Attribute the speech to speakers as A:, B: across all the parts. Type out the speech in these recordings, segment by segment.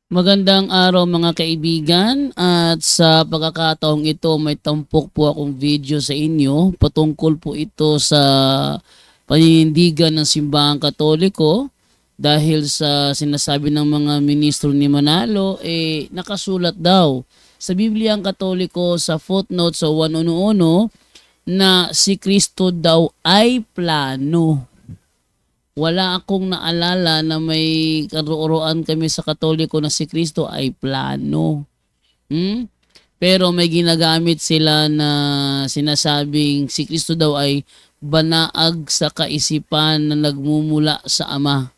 A: Magandang araw mga kaibigan at sa pagkakataong ito may tampok po akong video sa inyo. Patungkol po ito sa paninindigan ng Simbahang Katoliko dahil sa sinasabi ng mga ministro ni Manalo nakasulat daw sa Bibliang Katoliko sa footnote sa 111 na si Kristo daw ay plano. Wala akong naalala na may karuoran kami sa Katoliko na si Kristo ay plano. Pero may ginagamit sila na sinasabing si Kristo daw ay banaag sa kaisipan na nagmumula sa Ama.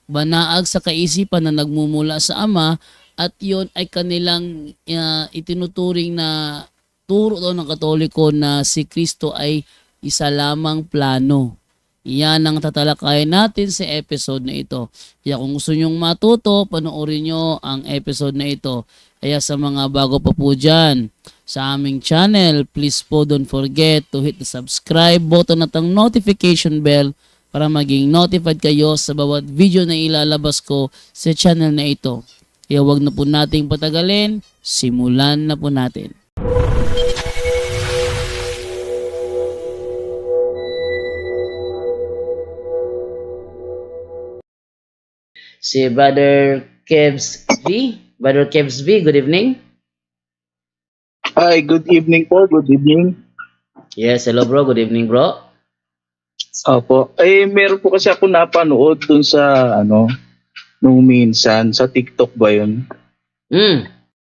A: Banaag sa kaisipan na nagmumula sa Ama at yon ay kanilang itinuturing na turo daw ng Katoliko na si Kristo ay isa lamang plano. Yan ang tatalakayin natin sa episode na ito. Kaya kung gusto nyong matuto, panoorin nyo ang episode na ito. Kaya sa mga bago pa po dyan sa aming channel, please po don't forget to hit the subscribe button at ang notification bell para maging notified kayo sa bawat video na ilalabas ko sa channel na ito. Kaya wag na po nating patagalin, simulan na po natin. Si Brother Kevs V. Brother Kevs V, good evening.
B: Hi, good evening po. Good evening.
A: Yes, hello bro. Good evening bro.
B: Opo. Meron po kasi ako napanood dun sa nung minsan sa TikTok ba yun?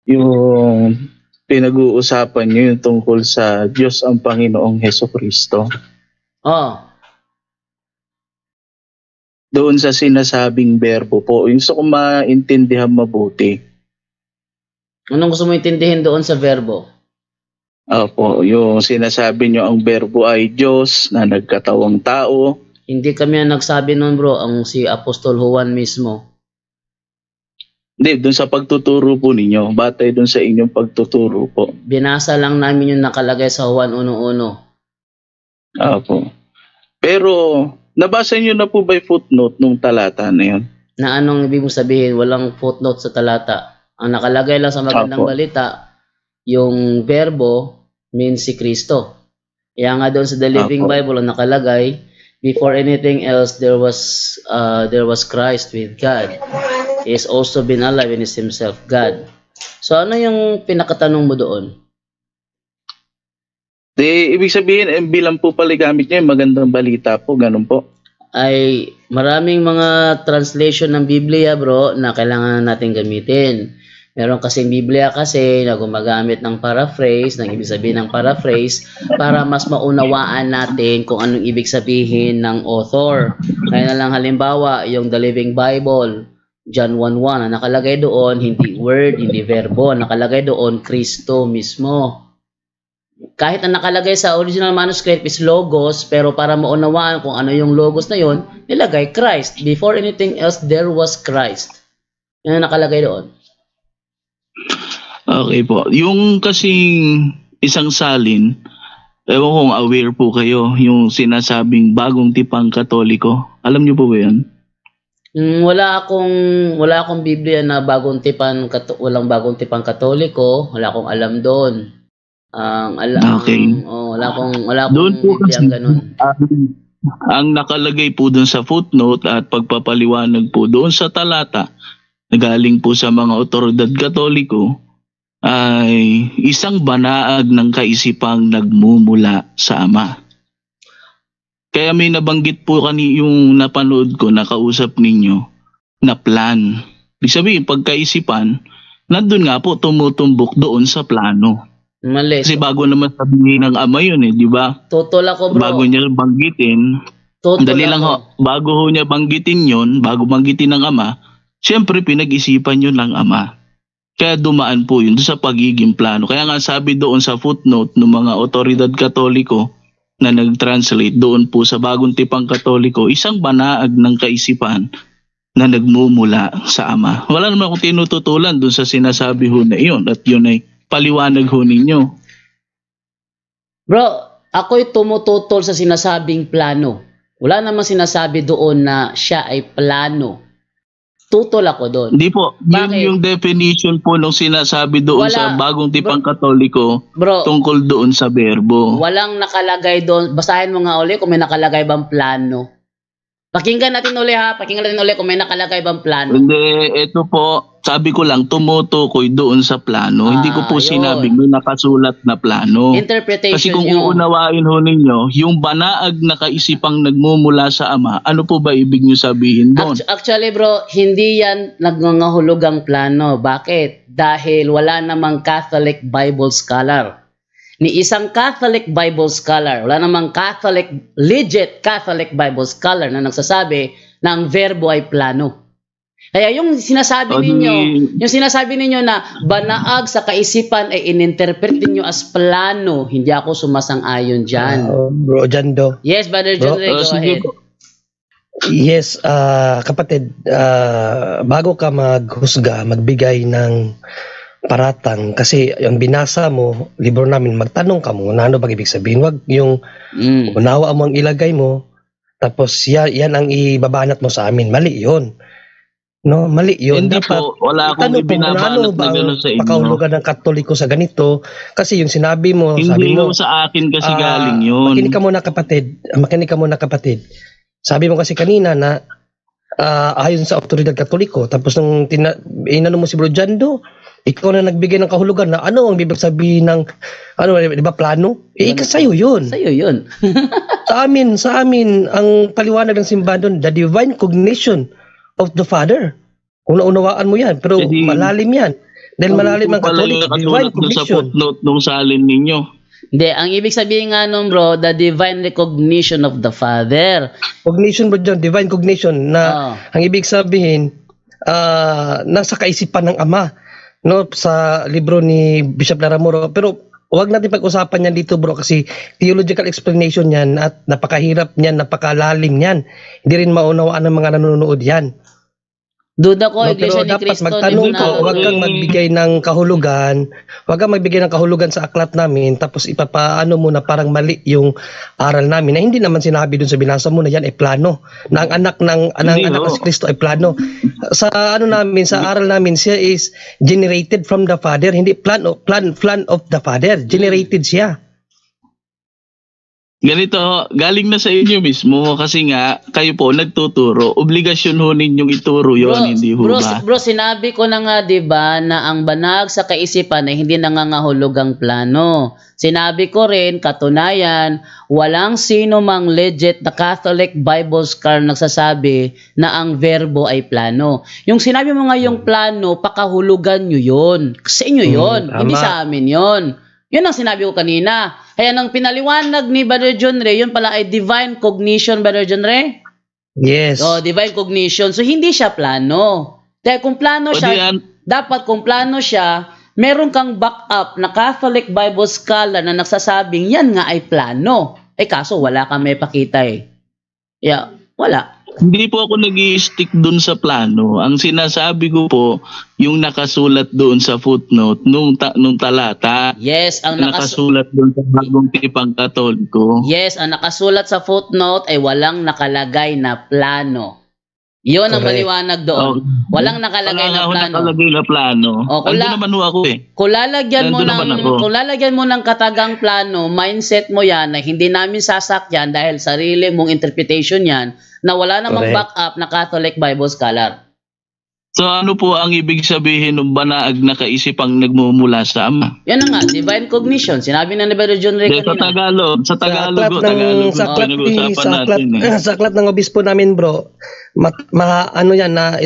B: Yung pinag-uusapan niyo yung tungkol sa Diyos ang Panginoong Hesukristo.
A: Oh,
B: Doon sa sinasabing berbo po. Yung gusto ko maintindihan mabuti.
A: anong gusto mo intindihin doon sa verbo?
B: Opo, yung sinasabi niyo ang berbo ay Diyos na nagkatawang tao.
A: Hindi kami ang nagsabi noon bro, ang si Apostol Juan mismo.
B: Hindi, doon sa pagtuturo po ninyo. Batay doon sa inyong pagtuturo po.
A: Binasa lang namin yung nakalagay sa Juan 1:1.
B: Opo. Pero, nabasa niyo na po ba yung footnote nung talata na yun?
A: Na anong ibig mong sabihin? Walang footnote sa talata. Ang nakalagay lang sa magandang
B: Opo.
A: balita, yung verbo means si Kristo. Kaya nga doon sa The Living
B: Opo.
A: Bible ang nakalagay, before anything else there was Christ with God. He is also been alive and is himself God. So ano yung pinakatanong mo doon?
B: Ibig sabihin, bilang po pala gamit niya, magandang balita po, ganun po.
A: Ay maraming mga translation ng Biblia bro na kailangan natin gamitin. Meron kasing Biblia kasi na gumagamit ng paraphrase, ng ibig sabihin ng paraphrase, para mas maunawaan natin kung anong ibig sabihin ng author. Kaya na lang halimbawa, yung The Living Bible, John 1:1, ang nakalagay doon, hindi word, hindi verbo, ang nakalagay doon, Kristo mismo. Kahit ang nakalagay sa original manuscript is logos, pero para maunawaan kung ano yung logos na yon, nilagay Christ. Before anything else, there was Christ. Yan ang nakalagay doon.
B: Okay po. Yung kasing isang salin, ewan kung aware po kayo, yung sinasabing bagong tipang Katoliko. Alam niyo po ba yan?
A: Wala akong Biblia na walang bagong tipang Katoliko, wala akong alam doon.
B: Okay.
A: Wala akong
B: Doon po
A: Biblia
B: kasi,
A: ganun.
B: ang nakalagay po doon sa footnote at pagpapaliwanag po doon sa talata na galing po sa mga otoridad Katoliko ay isang banaag ng kaisipang nagmumula sa Ama. Kaya may nabanggit po yung napanood ko, nakausap ninyo, na plan. Ibig sabihin, pagkaisipan, nandun nga po tumutumbok doon sa plano.
A: Mali.
B: Kasi bago naman sabihin ng Ama yun di ba?
A: Tutol ako bro.
B: Bago niya banggitin, dali lang ho, bago ho niya banggitin yun, bago banggitin ng Ama, siyempre pinag-isipan yun ng Ama. Kaya dumaan po yun sa pagiging plano. Kaya nga sabi doon sa footnote ng mga otoridad Katoliko na nag-translate doon po sa bagong tipang Katoliko, isang banaag ng kaisipan na nagmumula sa Ama. Wala naman akong tinututulan doon sa sinasabi ho na iyon at yun ay paliwanag ho ninyo.
A: Bro, ako'y tumututol sa sinasabing plano. Wala namang sinasabi doon na siya ay plano. tutol ako doon.
B: Hindi po. Yun
A: Bakit?
B: yung definition po nung sinasabi doon
A: Wala.
B: sa bagong tipang Katoliko
A: Bro,
B: tungkol doon sa verbo.
A: walang nakalagay doon. Basahin mo nga uli kung may nakalagay bang plano. Pakinggan natin uli ha. Pakinggan natin uli kung may nakalagay bang plano.
B: Hindi, ito po, sabi ko lang, tumutukoy doon sa plano. Hindi ko po
A: yun.
B: sinabing may nakasulat na plano.
A: Interpretation
B: Kasi kung
A: nyo.
B: uunawain ho ninyo, yung banaag na kaisipang nagmumula sa Ama, ano po ba ibig nyo sabihin doon?
A: Actually bro, hindi yan nagngangahulugang plano. Bakit? Dahil wala namang Catholic Bible scholar. Ni isang Catholic Bible scholar, wala namang legit Catholic Bible scholar na nagsasabi na ang verbo ay plano. Kaya yung sinasabi ninyo na banaag sa kaisipan ay ininterpret ninyo as plano, hindi ako sumasang-ayon dyan.
C: Bro Jando.
A: Yes, Brother John Ray, go
B: sige
A: ahead.
B: po.
C: Yes, kapatid, bago ka maghusga, magbigay ng paratang, kasi yung binasa mo, libro namin, magtanong ka mo, ano ba ibig sabihin? Wag yung unawa mo ang ilagay mo, tapos yan ang ibabanat mo sa amin. Mali yun. No, mali yun.
B: Hindi
C: Dapat,
B: po, wala akong
C: tanong po,
B: ibinabanat
C: ano
B: na
C: ba ang
B: gano'n sa inyo.
C: pakahulugan ng Katoliko sa ganito? Kasi yung sinabi mo,
B: Hindi
C: sabi mo,
B: ho sa akin kasi galing yun.
C: Makinig ka muna kapatid. Sabi mo kasi kanina na ayon sa otoridad Katoliko, tapos nung inano mo si Bro Jando, ikaw na nagbigay ng kahulugan na ano ang ibig sabihin ng di ba plano? Sa'yo yun.
A: Sa'yo yun.
C: sa amin ang paliwanag ng simbahan doon, the divine cognition of the Father. Una-unawaan mo yan, pero malalim yan. Dahil malalim ang Katolik, divine
B: sa
C: cognition.
B: footnote nung salin ninyo.
A: Hindi, ang ibig sabihin nga nun bro, the divine recognition of the Father.
C: Cognition bro John, divine cognition na ang ibig sabihin nasa kaisipan ng Ama, no, sa libro ni Bishop Laramoro. Pero wag natin pag-usapan yan dito bro, kasi theological explanation yan at napakahirap niyan, napakalalim yan. Hindi rin maunawaan ng mga nanonood yan.
A: Duda ko,
C: No,
A: Iglesia
C: pero
A: ni
C: dapat
A: Cristo.
C: magtanong ko,
B: na-
C: wag kang magbigay ng kahulugan sa aklat namin, tapos ipapaano mo na parang mali yung aral namin, na hindi naman sinabi dun sa binasa mo na yan ay plano, na ang anak ng anak
B: ho.
C: si Kristo ay plano. Sa sa aral namin, siya is generated from the Father, hindi plan of the Father, generated siya.
B: Ganito, galing na sa inyo mismo kasi nga kayo po nagtuturo. Obligasyon ho ninyong ituro yon, hindi ho ba?
A: Bro, sinabi ko na nga 'di ba na ang banag sa kaisipan ay hindi nangangahulugang plano. Sinabi ko rin, katunayan, walang sino mang legit na Catholic Bible scholar nagsasabi na ang verbo ay plano. Yung sinabi mo nga yung plano, pakahulugan nyo yun. Sa inyo yun, hindi
C: tama.
A: sa amin yun. Yun ang sinabi ko kanina. Kaya nang pinaliwanag ni Brother John Ray, yun pala ay divine cognition, Brother John Ray.
C: Yes.
A: So, divine cognition. So, hindi siya plano. Dahil kung plano siya, dapat kung plano siya, meron kang backup na Catholic Bible scholar na nagsasabing yan nga ay plano. Kaso wala kang may pakita eh. Yeah, wala.
B: Hindi po ako nag-i-stick dun sa plano. Ang sinasabi ko po, yung nakasulat doon sa footnote nung talata.
A: Yes, ang
B: nakasulat doon sa bagong tipang Katoliko.
A: Yes, ang nakasulat sa footnote ay walang nakalagay na plano. Yun ang
C: Correct.
A: maliwanag doon. Walang nakalagay na plano.
B: Nakalagay na plano. Ando naman ho ako eh.
A: Kung lalagyan mo ng katagang plano, mindset mo yan na hindi namin sasakyan dahil sarili mong interpretation yan, na wala namang
C: Correct.
A: backup na Catholic Bible scholar.
B: So ano po ang ibig sabihin ng banaag na kaisipang nagmumula sa Ama?
A: Yan na nga, divine cognition. Sinabi na ni Brother John Ray
B: Sa
A: kanina.
B: Tagalog,
C: Sa aklat ng obispo namin bro,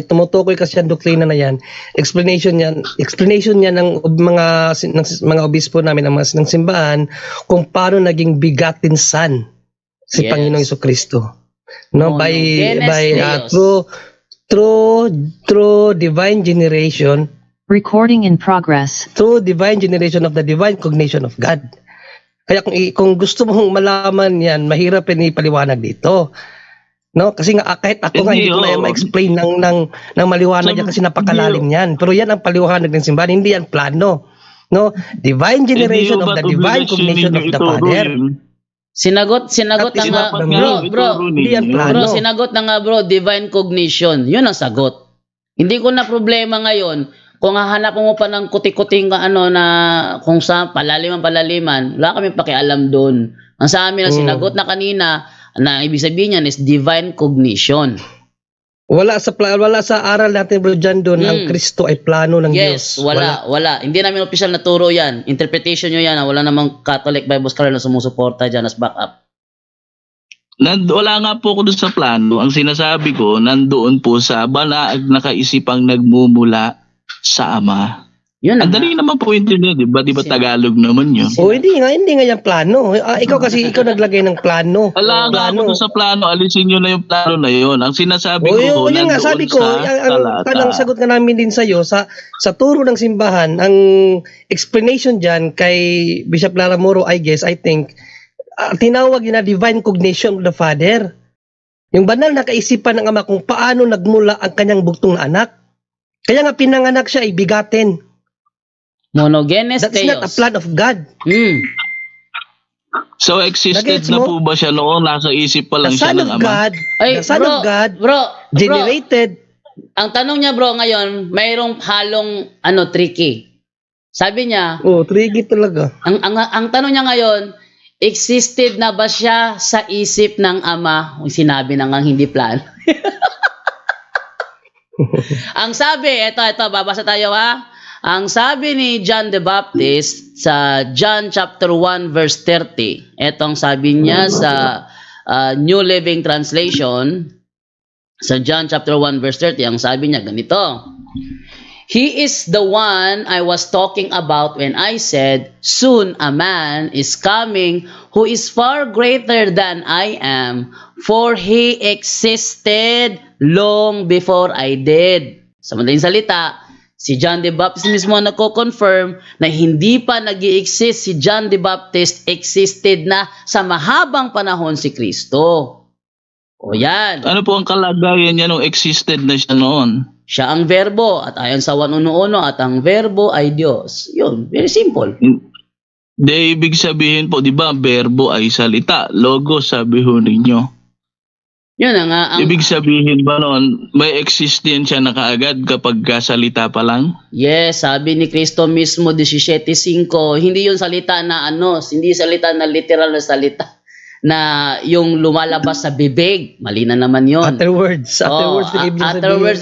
C: tumutukoy kasi yan, doktrina na yan, explanation yan ng mga obispo namin, ng simbahan, kung paano naging begotten son si
A: Yes.
C: Panginoong Jesucristo, no, by
A: Genes
C: through divine generation,
D: Recording in progress.
C: through divine generation of the divine cognition of God. Kaya kung gusto mong malaman yan, mahirap rin ipaliwanag dito. No, kasi nga kahit ako nga hindi ko na yan ma-explain ng maliwanag yan kasi napakalalim yan. Pero yan ang paliwanag ng simbahan, hindi yan plano. No, divine generation of the divine cognition of the Father.
A: Sinagot na nga,
C: Dapat
A: bro,
C: hindi yan plano.
A: sinagot na nga bro, divine cognition. Yun ang sagot. Hindi ko na problema ngayon kung hahanap mo pa ng kuti-kuting na kung sa palaliman, wala kami pakialam doon. Ang sa amin na sinagot na kanina, na ibig sabihin niyan is divine cognition.
C: Wala sa aral natin, Bro John, doon ang Kristo ay plano ng
A: Yes,
C: Diyos.
A: wala. Hindi namin official na turo yan. Interpretation nyo yan. Wala namang Catholic Bible scholar na sumusuporta dyan as backup.
B: Wala nga po ako doon sa plano. Ang sinasabi ko, nandoon po sa banaag na kaisipang nagmumula sa Ama.
A: Yun
B: Ang dali naman po intindihan, di ba? Di ba Tagalog naman yun?
C: Hindi nga yung plano. Ikaw naglagay ng plano.
B: Wala nga ako doon sa plano. Alisin nyo na yung plano na yun. Ang sinasabi ko po,
C: yun nga,
B: nandoon
C: sabi ko,
B: sa
C: ang sagot nga namin din sa'yo, sa turo ng simbahan, ang explanation dyan kay Bishop Laramoro, I think, tinawag yun na divine cognition of the Father. Yung banal na kaisipan ng Ama kung paano nagmula ang kanyang buktong na anak. Kaya nga pinanganak siya ay bigatin.
A: Monogenes
C: That's
A: theos.
C: not a plan of God.
B: So existed
C: Nagets
B: na
C: mo?
B: po ba siya noon? Nasa isip pa
C: The
B: lang siya
C: Son
B: ng
C: of
B: Ama?
C: God,
A: Ay,
C: the Son of God,
A: bro,
C: generated.
A: ang tanong niya bro ngayon, mayroong halong tricky. Sabi niya,
C: Tricky talaga.
A: ang tanong niya ngayon, existed na ba siya sa isip ng Ama? Sinabi na nga hindi plan. Ang sabi, ito, babasa tayo ha. Ang sabi ni John the Baptist sa John chapter 1 verse 30, etong sabi niya sa New Living Translation, sa John chapter 1 verse 30, ang sabi niya ganito, He is the one I was talking about when I said, soon a man is coming who is far greater than I am, for he existed long before I did. Sa madaling salita, si John the Baptist mismo nagko-confirm na hindi pa nag-i-exist si John the Baptist, existed na sa mahabang panahon si Kristo. O yan.
B: Ano po ang kalagayan niya nung existed na siya noon?
A: Siya ang verbo at ayon sa 1:1 at ang verbo ay Diyos. Yun, very simple.
B: De, ibig sabihin po, di ba, verbo ay salita. Logos, sabi ho ninyo.
A: Yun na nga.
B: Ibig sabihin ba noon, may existence na kaagad kapag salita pa lang?
A: Yes, sabi ni Kristo mismo 17:5, hindi yun salita na hindi salita na literal na salita na yung lumalabas sa bibig. Mali na naman yun.
C: Afterwards
A: Ang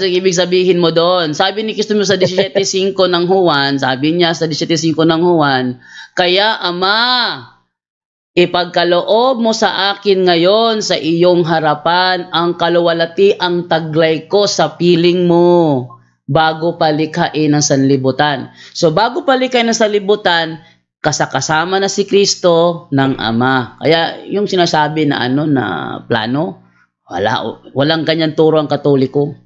A: ibig sabihin mo doon. Sabi ni Kristo mo sa 17:5 ng Juan, sabi niya sa 17:5 ng Juan, kaya Ama, ipagkaloob mo sa akin ngayon sa iyong harapan ang kaluwalhati ang taglay ko sa piling mo bago palikhain ang sanlibutan. So bago palikhain ang sanlibutan, kasama na si Kristo ng Ama. Kaya yung sinasabi na na plano, walang ganyan turo ang Katoliko.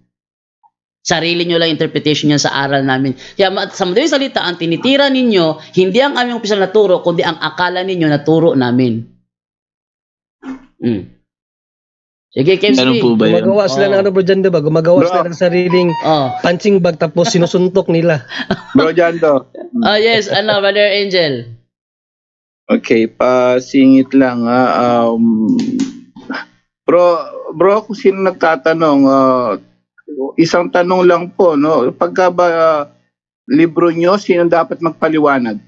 A: Sarili nyo lang interpretation yan sa aral namin. Kaya sa madaling salita, ang tinitira ninyo, hindi ang aming opisyal na turo, kundi ang akala ninyo na turo namin. Sige, Kevs.
B: Ano po ba yan?
C: Gumagawa sila ng Bro John, diba? Gumagawa sila ng sariling punching bag tapos sinusuntok nila.
E: Bro Jando.
A: Yes, Brother Angel.
E: Okay, pasingit lang bro, kung sino nagtatanong, isang tanong lang po, no? Pagka ba libro nyo, sino dapat magpaliwanag?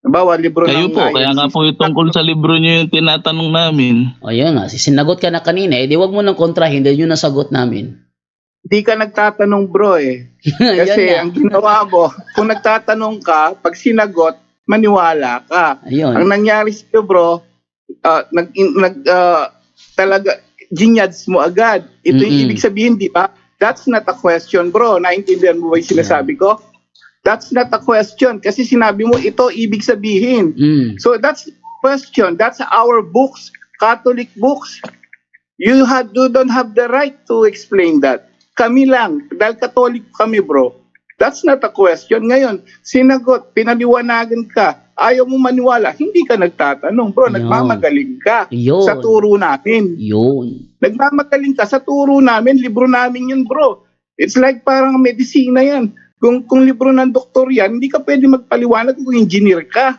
E: Bawa, libro
B: Kayo
E: ng
B: po, kaya nga po yung tungkol sa libro nyo yung tinatanong namin.
A: O yun nga, sinagot ka na kanina, di wag mo nang kontrahin dahil yun ang sagot namin.
E: Hindi ka nagtatanong bro Kasi ang ginawa mo, kung nagtatanong ka, pag sinagot, maniwala ka.
A: Ayun.
E: Ang nangyari sa'yo bro, talaga, ginyads mo agad. Ito yung ibig sabihin, di ba? That's not a question bro. Naintindihan mo ba yung sinasabi ko? That's not a question. Kasi sinabi mo, ito ibig sabihin. So that's the question. That's our books, Catholic books. You don't have the right to explain that. Kami lang, dahil Catholic kami bro. That's not a question. Ngayon, sinagot, pinaliwanagan ka, ayaw mo maniwala, hindi ka nagtatanong bro, nagmamagaling ka sa turo namin. Nagmamagaling ka sa turo namin, libro namin yun bro. It's like parang medisina yan. Kung libro ng doktor yan, hindi ka pwede magpaliwanag kung engineer ka.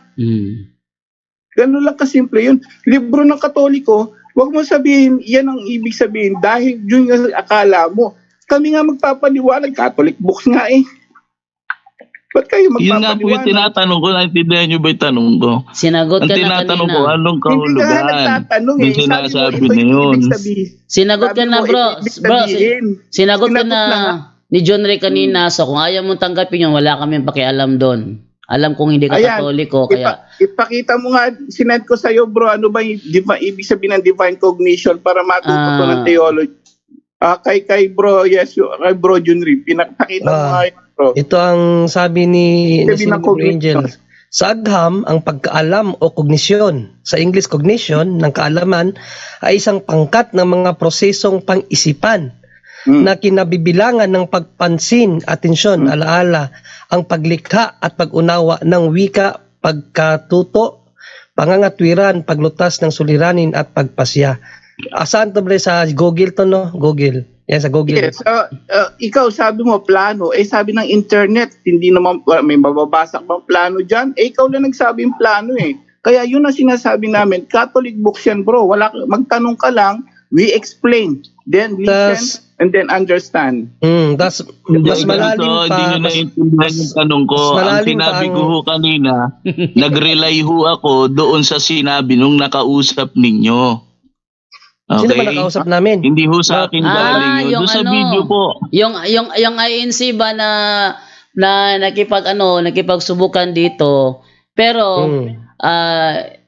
E: Ganun lang kasimple yun. Libro ng Katoliko, wag mo sabihin, yan ang ibig sabihin dahil yun yung akala mo. Kami nga magpapaliwanag, Catholic books nga eh. Ba't kayo
B: Yun nga po yung
E: magpapaliwanag?
B: tinatanong ko. Naintindihan nyo ba yung tanong ko?
A: Sinagot
B: Ang
A: ka na
B: tinatanong ko,
A: kanina.
B: anong
E: Hindi ka nga
B: kahulugan?
E: nagtatanong
B: Yung
E: eh. Sabi mo,
B: sinasabi
E: ito
B: na
E: yung
B: yun.
E: ibig sabihin.
A: Sinagot ka
E: Sabi
A: na
E: mo,
A: bro.
E: ito ibig
A: Bro,
E: sabihin.
A: sinagot ka
E: Sinagot
A: na
E: na nga.
A: ni John Ray kanina. So kung ayaw mong tanggapin yun, wala kami pakialam doon. Alam kong hindi ka
E: Ayan.
A: Katoliko, kaya
E: Ipakita mo nga, sinend ko sa'yo bro, ano ba yung ibig sabihin ng divine cognition para matuto ko ng theology. Kay bro, kay bro Junri, pinakita mo nga yun bro.
C: Ito ang sabi ni
E: Sabi ng
C: Bro
E: cognition.
C: Angel. Sa agham, ang pagkaalam o kognisyon, sa English cognition, ng kaalaman, ay isang pangkat ng mga prosesong pang-isipan na kinabibilangan ng pagpansin, atensyon, alaala, ang paglikha at pag-unawa ng wika, pagkatuto, pangangatwiran, paglutas ng suliranin at pagpasya. Saan to bre? Sa Google to, no? Google. Yan, sa Google.
E: Yes, ikaw sabi mo plano, sabi ng internet, hindi naman, may mababasa bang plano dyan? Ikaw lang nagsabi yung plano eh. Kaya yun ang sinasabi namin, Catholic books yan bro, magtanong ka lang, we explain, then listen, and then understand.
C: Das mas malalim
B: So,
C: pa.
B: hindi nyo naintindihan yung tanong ko.
C: mas
B: Ang
C: malalim
B: sinabi
C: pa
B: ko ho kanina, nag-rely ho ako doon sa sinabi nung nakausap ninyo.
C: Sino ba nakausap namin?
B: Hindi ho sa akin galing yun.
A: yung
B: Doon sa
A: ano,
B: video po.
A: yung INC ba na nakipagsubukan dito. Pero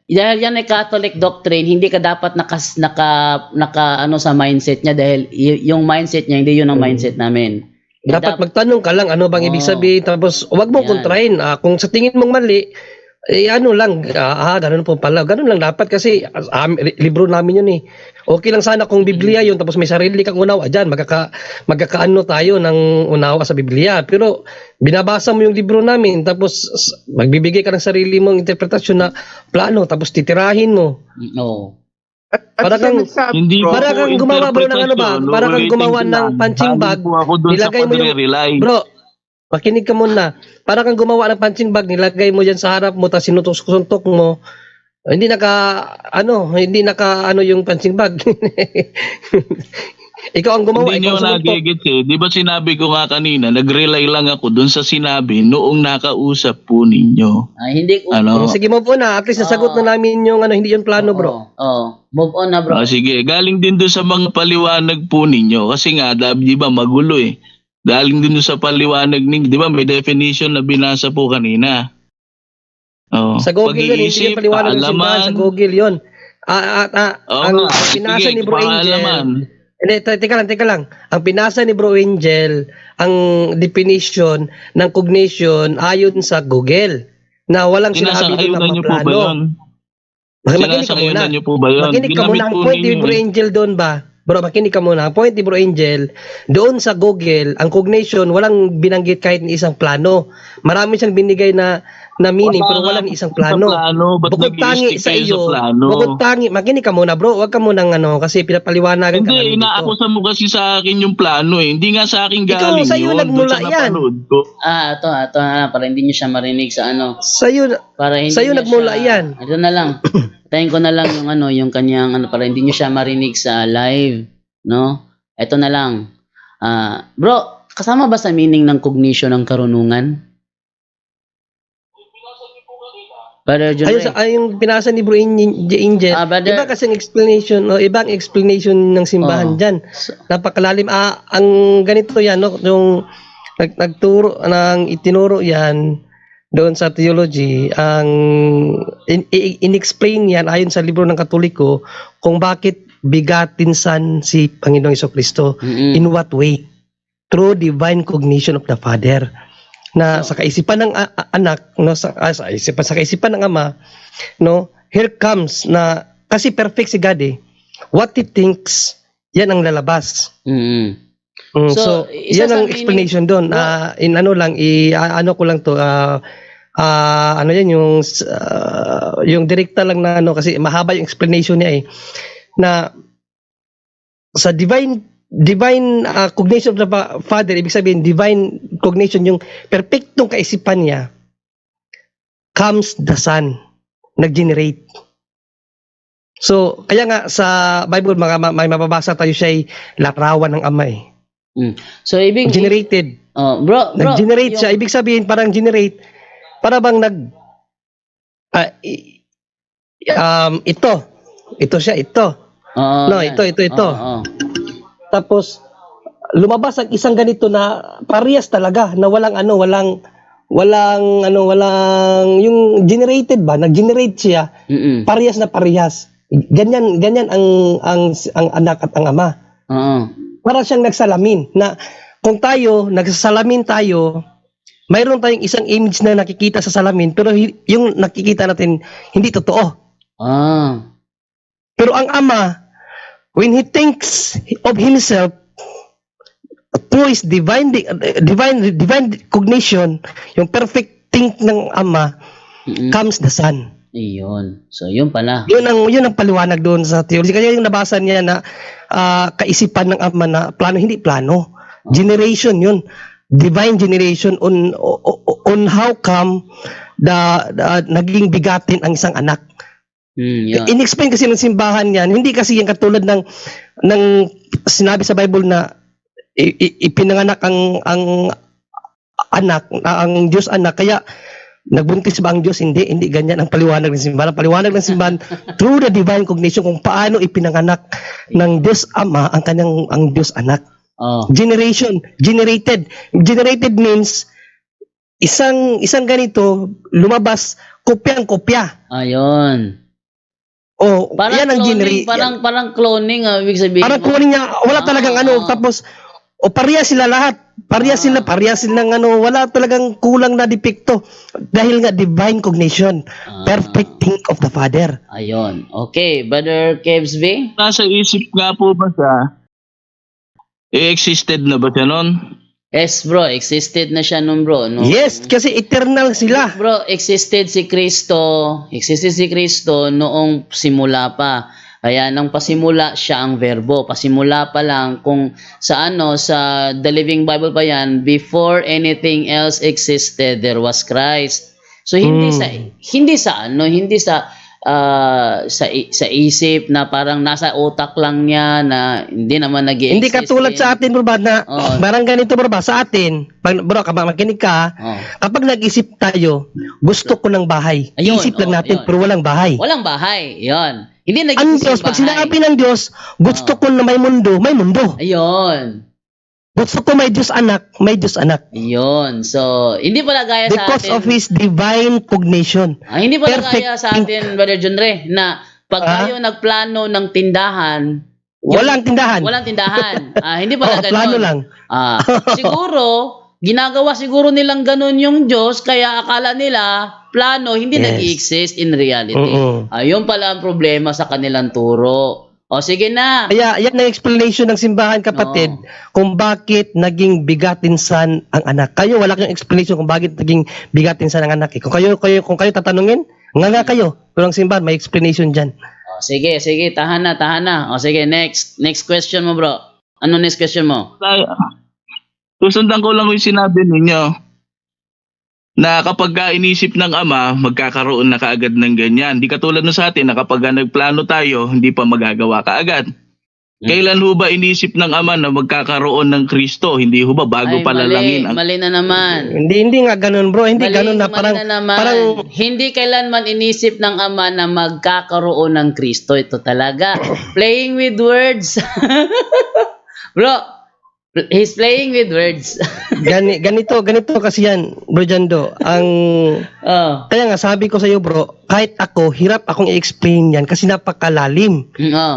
A: dahil yan ay Catholic doctrine, hindi ka dapat naka ano sa mindset niya dahil yung mindset niya hindi yun ang mindset namin.
C: Dapat magtanong ka lang ano bang ibig
A: Oo.
C: sabihin, tapos wag mong
A: Yan.
C: kontrahin. Kung sa tingin mong mali, ano lang, ganun po pala. Ganun lang dapat kasi libro namin yun eh. Okay lang sana kung Biblia yun, tapos may sarili kang unawa dyan, magkakaano tayo ng unawa sa Biblia. Pero binabasa mo yung libro namin, tapos magbibigay ka ng sarili mong interpretasyon na plano, tapos titirahin mo.
A: No.
E: At
C: Para
E: siya
C: kang-
E: nagsabi,
B: Hindi
E: bro,
B: po
C: Para kang gumawa bro ng ano ba?
B: interpretasyon,
C: Para kang
B: ulitin
C: gumawa
B: ko
C: ng
B: lang.
C: punching bag.
B: Galing po ako doon sa
C: Nilagay mo yung
B: pagre-rely.
C: Bro, makinig ka muna. Para kang gumawa ng punching bag, nilagay mo dyan sa harap mo, tapos sinutok-suntok mo. Hindi naka yung punching bag. Ikaw ang gumawa,
B: Hindi
C: ikaw
B: nyo
C: ang sumuntok.
B: nagigit eh. Di ba sinabi ko nga kanina, nag-rely lang ako doon sa sinabi noong nakausap po ninyo.
A: Hindi ko.
B: Ano?
C: Sige mo po na, at least nasagot na namin yung hindi yung plano bro.
A: Move on na bro.
B: Sige, galing din doon sa mga paliwanag po ninyo. Kasi nga, di ba, magulo eh. Galing din doon sa paliwanag ninyo. Di ba, may definition na binasa po kanina.
C: Sa Google yun, hindi yung paliwanag ng simbahan, sa Google yun. Ang pinasa ni Bro Angel, hindi, teka lang. Ang pinasa ni Bro Angel, ang definition ng cognition ayon sa Google, na walang sinabi doon
B: Sinasang-ayunan
C: na
B: nyo po ba
C: plano.
B: yun? Sinasang-ayunan nyo po ba yun?
C: Makinig ka muna. Ang point ni Bro Angel doon ba? Bro, makinig ka muna. Ang point ni Bro Angel, doon sa Google, ang cognition, walang binanggit kahit ni isang plano. Marami siyang binigay na meaning, pero walang isang plano. Bukod tangi sa iyo, bukod tangi, makinig ka muna bro, wag ka munang kasi pinapaliwanagan ka
B: Hindi, inaakusa mo kasi sa akin yung plano eh. Hindi nga sa akin
C: Ikaw,
B: galing
C: sa'yo
B: yun.
C: nagmula
B: Doon sa
C: yan.
B: napanood ko.
A: Ito na para hindi niyo siya marinig sa ano. Para hindi
C: Sa'yo
A: niya
C: nagmula
A: siya,
C: yan.
A: Ito na lang. Tayin ko na lang yung kanyang para hindi niyo siya marinig sa live, no? Ito na lang. Bro, kasama ba sa meaning ng cognition ng karunungan? Brother John Ray.
C: Yung pinasa ni Bro Angel,
A: brother.
C: iba kasing explanation, ibang explanation ng simbahan dyan. Napakalalim. Ang ganito yan, no? Yung nagturo, itinuro yan doon sa theology, ang in-explain yan ayon sa libro ng Katoliko kung bakit bigatinsan si Panginoong Jesucristo. In what way? Through divine cognition of the Father. Na sa kaisipan ng anak, no, sa kaisipan ng ama, no, here comes na kasi perfect si God eh. What he thinks, yan ang lalabas. So yan ang explanation doon. Ano ko lang to, ano yan yung direkta lang na kasi mahaba yung explanation niya eh, na sa divine cognition of the Father, ibig sabihin divine cognition, yung perfectong kaisipan niya, comes the Son, nag-generate. So kaya nga sa Bible may mababasa tayo siya ay larawan ng Ama eh.
A: So ibig
C: Generated.
A: bro,
C: Nag-generate siya. Ibig sabihin, parang generate. Para bang ito. Ito siya, ito. No, ito. Tapos, lumabas ang isang ganito na parehas talaga, na walang yung generated ba, nag-generate siya, parehas na parehas. Ganyan ang anak at ang ama. Para siyang nagsalamin na kung nagsasalamin tayo, mayroon tayong isang image na nakikita sa salamin, pero yung nakikita natin hindi totoo. Pero ang ama, when he thinks of himself through his divine cognition, yung perfect think ng ama, comes the son.
A: Iyon. So yun pala.
C: Yun ang paliwanag doon sa theology. Kaya yung nabasa niya na kaisipan ng ama na plano, hindi plano. Generation yun. Divine generation on how come naging bigatin ang isang anak. In-explain kasi ng simbahan yan, hindi kasi yung katulad ng sinabi sa Bible na ipinanganak ang anak, ang Diyos anak, kaya nagbuntis ba ang Diyos? Hindi ganyan ang paliwanag ng simbahan. Ang paliwanag ng simbahan through the divine cognition kung paano ipinanganak ng Diyos Ama ang Diyos anak. Generation, generated means isang ganito lumabas kopyang-kopya.
A: Ayun. Parang
C: yan ang
A: cloning, parang cloning, ibig sabihin.
C: Parang cloning niya, wala talagang tapos parehas sila lahat. Parehas sila ng wala talagang kulang na depekto dahil nga divine cognition, perfect think of the Father.
A: Ayun. Okay, Brother Kevs B?
B: Nasa isip nga po ba siya, existed na ba siya nun?
A: Yes, bro. Existed na siya nun, bro. No?
C: Yes, kasi eternal sila.
A: Bro, existed si Kristo noong simula pa. Kaya nang pasimula siya ang verbo. Pasimula pa lang kung sa The Living Bible pa yan, before anything else existed, there was Christ. So hindi sa isip na parang nasa utak lang niya na hindi naman nag-i-exist.
C: Hindi katulad sa atin, bro, na parang ganito, bro, sa atin, bro, kapag makinig ka, kapag nag-isip tayo, gusto ko ng bahay.
A: Ayun,
C: Isip lang natin, pero walang bahay.
A: Walang bahay, yun. Hindi
C: Ang
A: nag-isip
C: Diyos,
A: bahay.
C: pag sinabi ng Diyos, gusto ko na may mundo, may mundo.
A: Ayun.
C: Gusto ko may Diyos anak, may Diyos anak.
A: Ayun. So, hindi pala gaya sa
C: Because
A: atin.
C: of His divine cognition.
A: Hindi pala
C: perfect
A: gaya sa atin, Brother John Ray, na pag tayo nagplano ng tindahan,
C: Walang tindahan.
A: Hindi pala ganun.
C: Plano lang.
A: Siguro, ginagawa siguro nilang ganun yung Diyos, kaya akala nila, plano, hindi nag-exist in reality. Yun pala ang problema sa kanilang turo. O, sige na.
C: Kaya yan ang explanation ng simbahan, kapatid, kung bakit naging bigatin san ang anak. Kayo, wala kayong explanation kung bakit naging bigatin san ang anak. Kung kayo tatanungin, nga kayo. Pero ang simbahan, may explanation dyan.
A: O, sige, tahan na. O, sige, next question mo, bro. Ano next question mo?
B: Susundan ko lang yung sinabi ninyo na kapag inisip ng ama, magkakaroon na kaagad ng ganyan. Di katulad na sa atin na kapag nagplano tayo, hindi pa magagawa kaagad. Kailan ho ba inisip ng ama na magkakaroon ng Kristo? Hindi ho ba bago palalangin?
A: Mali na naman.
C: Hindi nga ganun, bro. Hindi ganun na parang
A: hindi kailanman inisip ng ama na magkakaroon ng Kristo. Ito talaga. Playing with words. Bro, he's playing with words.
C: ganito kasi yan, Bro Jando. Kaya nga sabi ko sa iyo, bro, kahit ako, hirap akong i-explain yan kasi napakalalim.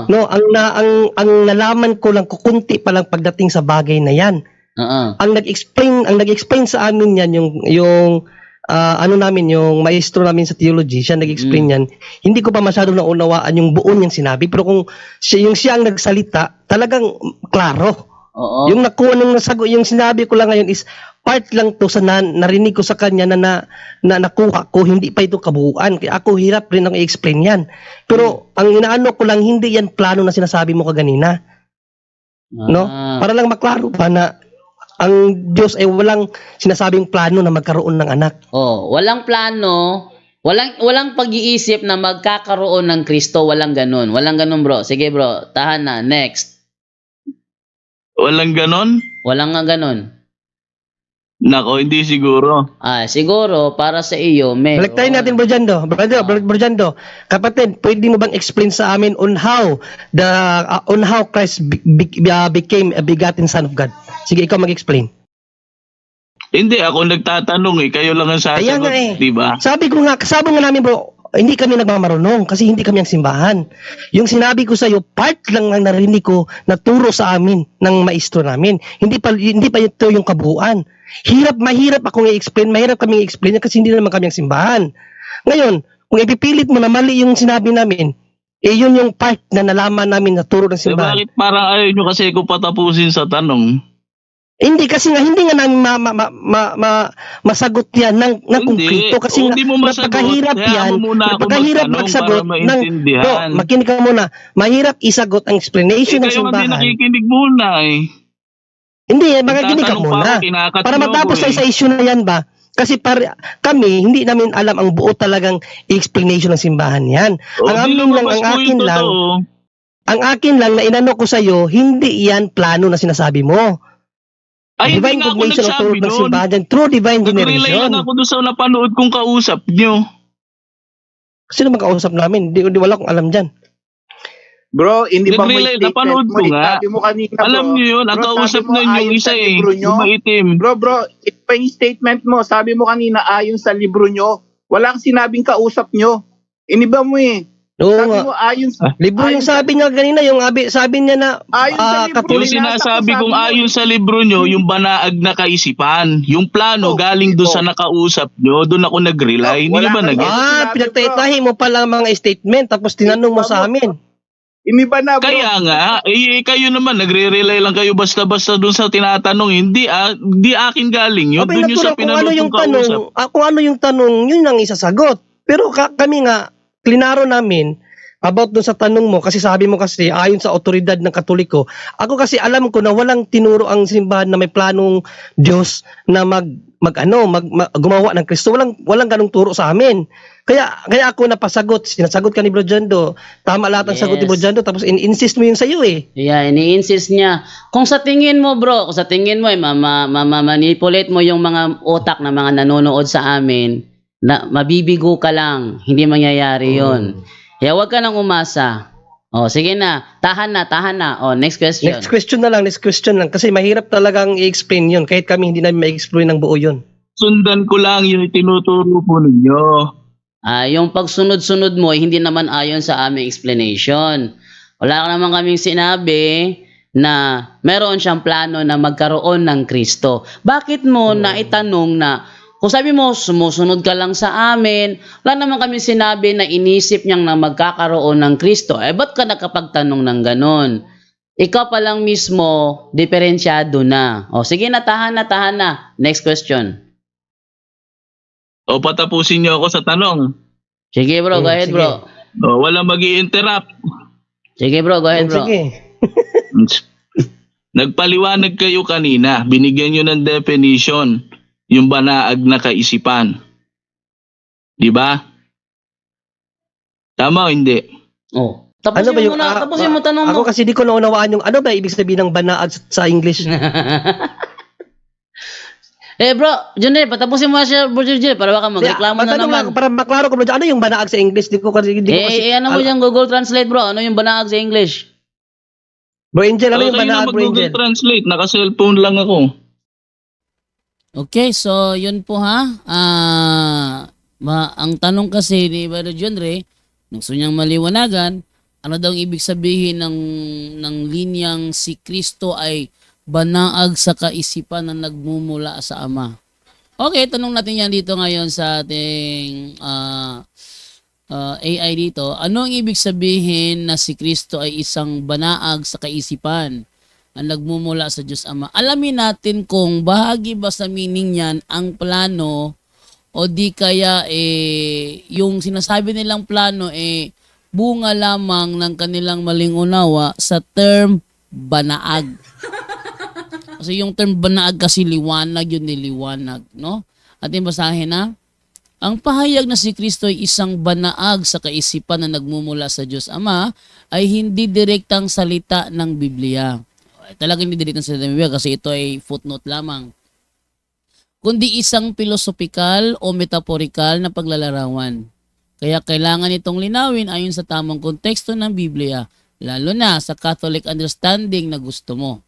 C: No, ang nalaman ko lang kukunti pa lang pagdating sa bagay na yan. Ang nag-explain sa amin yan yung yung maestro namin sa theology, siya nag-explain yan. Hindi ko pa masyadong naunawaan yung buo niyang sinabi, pero kung siya ang nagsalita, talagang klaro. Yung nakuha ng nasagot, yung sinabi ko lang ngayon is part lang to sa narinig ko sa kanya na nakuha ko, hindi pa ito kabuuan. Kaya ako hirap rin ang i-explain yan. Pero ang inaano ko lang, hindi yan plano na sinasabi mo kaganina. No? Para lang maklaro pa na ang Diyos ay walang sinasabing plano na magkaroon ng anak.
A: Walang plano, walang pag-iisip na magkakaroon ng Kristo, walang ganun, bro. Sige, bro, tahan na. Next.
B: Walang ganon?
A: Walang nga ganon.
B: Nako, hindi siguro.
A: Siguro, para sa iyo, meron.
C: Baliktarin natin, Bro Jando. Bro Jando, kapatid, pwede mo bang explain sa amin on how Christ became a begotten Son of God? Sige, ikaw mag-explain.
B: Hindi, ako nagtatanong Kayo lang ang
C: Kaya
B: sasagot,
C: nga
B: di ba?
C: Sabi nga namin, bro, hindi kami nagmamarunong kasi hindi kami ang simbahan. Yung sinabi ko sa iyo, part lang ang narinig ko na turo sa amin ng maestro namin. Hindi pa ito yung kabuuan. Mahirap akong i-explain, mahirap kaming i-explain kasi hindi naman kami ang simbahan. Ngayon, kung ipipilit mo na mali yung sinabi namin, yun yung part na nalaman namin na turo ng simbahan.
B: Bakit parang ayaw nyo kasi ko patapusin sa tanong?
C: Hindi kasi hindi nga namin masagot yan ng konkreto kasi
B: hindi mo masagot.
C: napakahirap yan. Napakahirap magsagot ng makinig ka muna. Mahirap isagot ang explanation ng
B: kayo
C: simbahan.
B: Kayo nakikinig muna
C: Hindi, makikinig ka muna. Para matapos sa issue na yan ba? Kasi kami, hindi namin alam ang buo talagang explanation ng simbahan yan. Ang akin lang na inano ko sa iyo, hindi yan plano na sinasabi mo.
B: Ay,
C: divine
B: hindi nga ako
C: cognition
B: nagsabi doon.
C: True divine
B: Nag-relay
C: generation.
B: lang ako doon sa napanood kong kausap nyo.
C: Sino magkausap namin? Hindi wala akong alam dyan.
E: Bro, hindi ba may
B: Nag-relay,
E: statement
B: napanood ko nga.
E: Sabi mo kanina,
B: Alam
E: bro.
B: nyo yun, ang
E: Bro,
B: kausap
E: sabi mo,
B: na yung
E: ayon
B: isa
E: sa libro nyo.
B: yung maitim.
E: Bro, ito pa yung statement mo. Sabi mo kanina, ayon sa libro nyo. Walang sinabing kausap nyo. Iniba mo
C: Oo
E: Sabi
C: nga.
E: mo, ayon sa...
C: Libro yung sabi niya kanina, sabi niya na
E: Ayon sa libro,
B: Yung
C: Katolik.
B: sinasabi kong ayon sa libro nyo, yung banaag na kaisipan. Yung plano galing doon sa nakausap nyo, doon ako nag-rely. Hindi ka ba nag
C: pinagtaytahi mo pala mga statement tapos tinanong mo sa amin.
E: Iniba na, bro.
B: Kaya nga, kayo naman, nagre-rely lang kayo basta-basta doon sa tinatanong. Hindi akin galing yun.
C: Abay,
B: Doon yung sa
C: natural,
B: pinanood kong kausap.
C: kung ano yung tanong, yun ang isasagot. Pero kami nga, klinaro namin about dun sa tanong mo kasi sabi mo kasi ayon sa otoridad ng Katoliko. Ako kasi alam ko na walang tinuro ang simbahan na may planong Diyos na gumawa ng Kristo. Walang ganung turo sa amin. Kaya ako napasagot. Sinasagot ka ni Bro Jando. Tama lahat ang sagot ni Bro Jando tapos in-insist mo yun sa iyo
A: Yeah, ini-insist niya. Kung sa tingin mo, manipulate mo yung mga utak na mga nanonood sa amin, na mabibigo ka lang, hindi mangyayari yon. Kaya huwag ka nang umasa. Sige na, tahan na. Next question.
C: Next question lang kasi mahirap talagang i-explain yun kahit kami hindi namin ma-explain ng buo yun.
B: Sundan ko lang yung tinuturo po ninyo.
A: Yung pagsunod-sunod mo, hindi naman ayon sa aming explanation. Wala ka naman kaming sinabi na meron siyang plano na magkaroon ng Kristo. Bakit mo na itanong na kung sabi mo, sumusunod ka lang sa amin, wala naman kami sinabi na inisip niyang na magkakaroon ng Kristo. Ba't ka nakapagtanong ng ganon? Ikaw pa lang mismo, diferensyado na. Sige na, tahan na. Next question.
B: Patapusin niyo ako sa tanong.
A: Sige bro, go ahead bro.
B: Wala mag-i-interrupt.
A: Sige bro, go ahead bro.
C: Sige.
B: Nagpaliwanag kayo kanina, binigyan niyo ng definition. Yung banaag na kaisipan. Di ba? Tama o hindi?
A: Tapusin mo tanong mo.
C: Ako kasi di ko naunawaan yung ano ba ibig sabihin ng banaag sa English.
A: Bro, Junel, patapusin mo siya, bro Junel, para baka magreklamo na naman.
C: Para maklaro ko, ano yung banaag sa English? Di ko kasi
A: ano mo yung Google Translate bro? Ano yung banaag sa English?
C: Bro Angel, ano yung banaag, Bro
B: Google
C: Angel?
B: Translate, naka-cellphone lang ako.
A: Okay, so yun po ha. Ang tanong kasi ni Brother John Ray, gusto niyang maliwanagan, ano daw ang ibig sabihin ng linyang si Kristo ay banaag sa kaisipan na nagmumula sa Ama. Okay, tanong natin yan dito ngayon sa ating AI dito. Ano ang ibig sabihin na si Kristo ay isang banaag sa kaisipan ang nagmumula sa Diyos Ama? Alamin natin kung bahagi ba sa meaning niyan ang plano o di kaya yung sinasabi nilang plano bunga lamang ng kanilang maling unawa sa term banaag. Kasi yung term banaag kasi liwanag yun, niliwanag, no? Ating basahin na. Ang pahayag na si Kristo ay isang banaag sa kaisipan na nagmumula sa Diyos Ama ay hindi direktang salita ng Biblia. talagang hindi delete ng salita ng Biblia kasi ito ay footnote lamang, kundi isang philosophical o metaphorical na paglalarawan. Kaya kailangan itong linawin ayon sa tamang konteksto ng Biblia, lalo na sa Catholic understanding na gusto mo.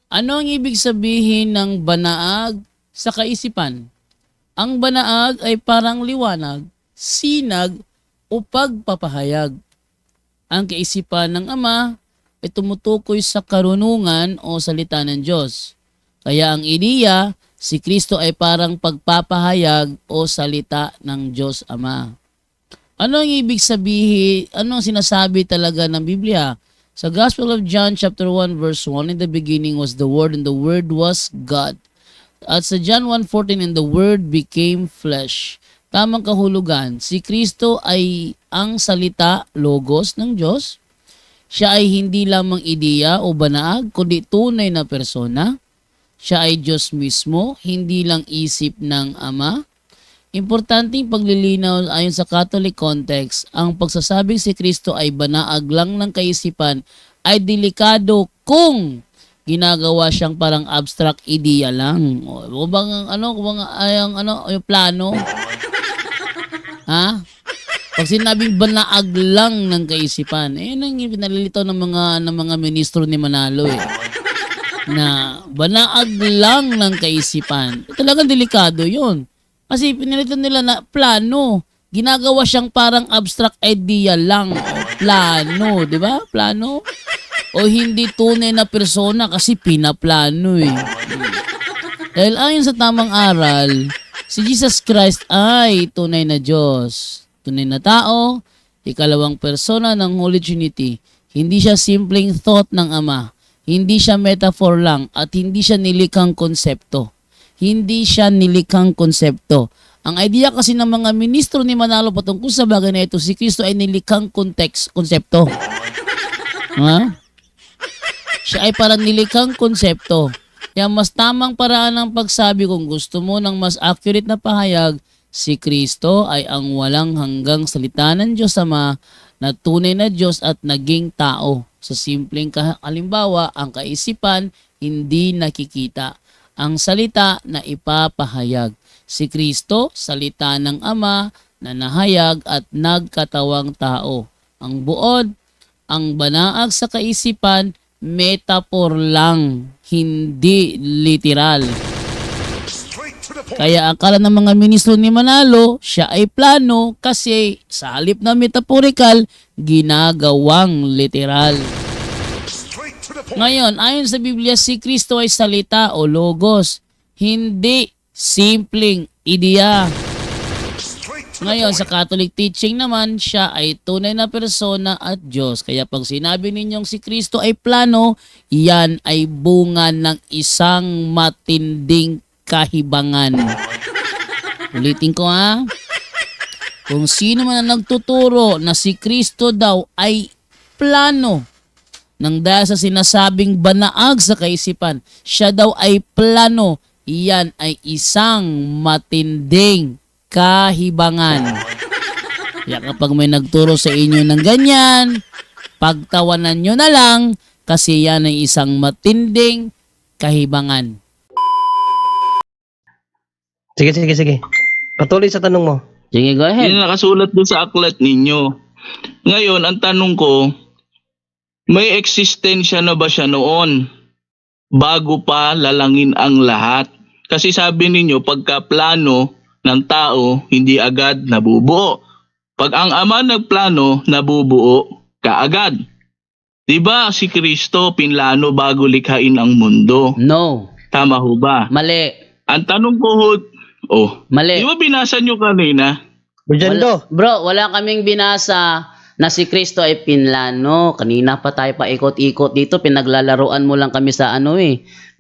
A: Ano ang ibig sabihin ng banaag sa kaisipan? Ang banaag ay parang liwanag, sinag o pagpapahayag. Ang kaisipan ng Ama ay tumutukoy sa karunungan o salita ng Diyos. Kaya ang ideya, si Kristo ay parang pagpapahayag o salita ng Diyos Ama. Ano ang ibig sabihin, ano ang sinasabi talaga ng Biblia? Sa Gospel of John chapter 1 verse 1, in the beginning was the Word and the Word was God. At sa John 1:14, and the Word became flesh. Tamang kahulugan, si Kristo ay ang salita, logos ng Diyos. Siya ay hindi lamang ideya o banaag, kundi tunay na persona. Siya ay Diyos mismo, hindi lang isip ng Ama. Importanteng paglilinaw ayon sa Catholic context, ang pagsasabing si Kristo ay banaag lang ng kaisipan ay delikado kung ginagawa siyang parang abstract idea lang. O bang yung plano? Ha? Pag sinabing banaag lang ng kaisipan, ang pinalilitaw ng mga ministro ni Manalo na banaag lang ng kaisipan. Talagang delikado 'yon. Kasi pinalitan nila na plano. Ginagawa siyang parang abstract idea lang. Plano, di ba? Plano. O hindi tunay na persona kasi pinaplano Dahil ayon sa tamang aral, si Jesus Christ ay tunay na Diyos. Tunay na tao, ikalawang persona ng Holy Trinity. Hindi siya simpleng thought ng Ama. Hindi siya metaphor lang at hindi siya nilikhang konsepto. Hindi siya nilikhang konsepto. Ang idea kasi ng mga ministro ni Manalo patungkol sa bagay na ito, si Kristo ay nilikhang konsepto. Ha? Siya ay parang nilikhang konsepto. Kaya mas tamang paraan ng pagsabi kung gusto mo ng mas accurate na pahayag, si Kristo ay ang walang hanggang salita ng Diyos Ama na tunay na Diyos at naging tao. Sa simpleng halimbawa, ang kaisipan hindi nakikita. Ang salita na ipapahayag. Si Kristo, salita ng Ama na nahayag at nagkatawang tao. Ang buod, ang banaag sa kaisipan, metaphor lang, hindi literal. Kaya akala ng mga ministro ni Manalo, siya ay plano kasi sa halip na metaphorical, ginagawang literal. Ngayon, ayon sa Biblia, si Kristo ay salita o logos, hindi simpleng ideya. Ngayon, sa Catholic teaching naman, siya ay tunay na persona at Diyos. Kaya pag sinabi ninyong si Kristo ay plano, yan ay bunga ng isang matinding kahibangan. Ulitin ko Kung sino man ang nagtuturo na si Kristo daw ay plano, nang dahil sa sinasabing banaag sa kaisipan, siya daw ay plano, iyan ay isang matinding kahibangan. Kaya kapag may nagturo sa inyo ng ganyan, pagtawanan nyo na lang kasi yan ay isang matinding kahibangan.
C: Sige. Patuloy sa tanong mo.
A: Sige, go ahead.
B: Yun nakasulat doon sa aklat ninyo. Ngayon, ang tanong ko, may eksistensya na ba siya noon bago pa lalangin ang lahat? Kasi sabi ninyo, pagka plano ng tao, hindi agad nabubuo. Pag ang Ama nagplano, nabubuo kaagad. Diba si Kristo pinlano bago likhain ang mundo?
A: No.
B: Tama ho ba?
A: Mali.
B: Ang tanong ko
A: Mali.
B: di ba binasa nyo kanina?
A: Bro, wala kaming binasa na si Kristo ay pinlano. Kanina pa tayo pa ikot-ikot dito, pinaglalaruan mo lang kami sa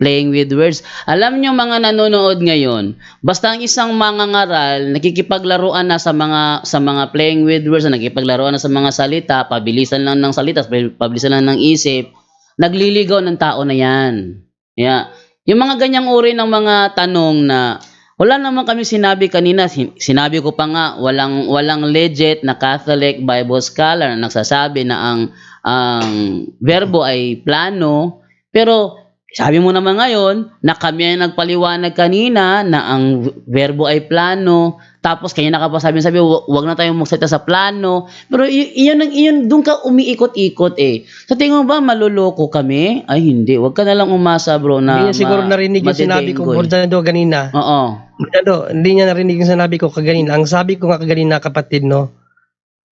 A: playing with words. Alam nyo mga nanonood ngayon, basta ang isang mangangaral, nakikipaglaruan na sa mga playing with words, nakikipaglaruan na sa mga salita, pabilisan lang ng salita, pabilisan lang ng isip, nagliligaw ng tao na yan. Yeah. Yung mga ganyang uri ng mga tanong na wala naman kami sinabi kanina, sinabi ko pa nga, walang legit na Catholic Bible scholar na nagsasabi na ang verbo ay plano, Pero sabi mo naman ngayon na kami ang nagpaliwanag kanina na ang verbo ay plano, tapos kanya nakapasabi, wag na tayong magsalita sa plano. Pero iyon doon ka umiikot-ikot eh. Sa tingin mo ba maluloko kami? Ay hindi, wag ka na lang umasa bro na
C: Hindi niya siguro narinig yung sinabi ko, Bordando, kanina.
A: Oo.
C: Bordando, hindi niya narinig yung sinabi ko kaganina. Ang sabi ko nga kaganina, kapatid, no?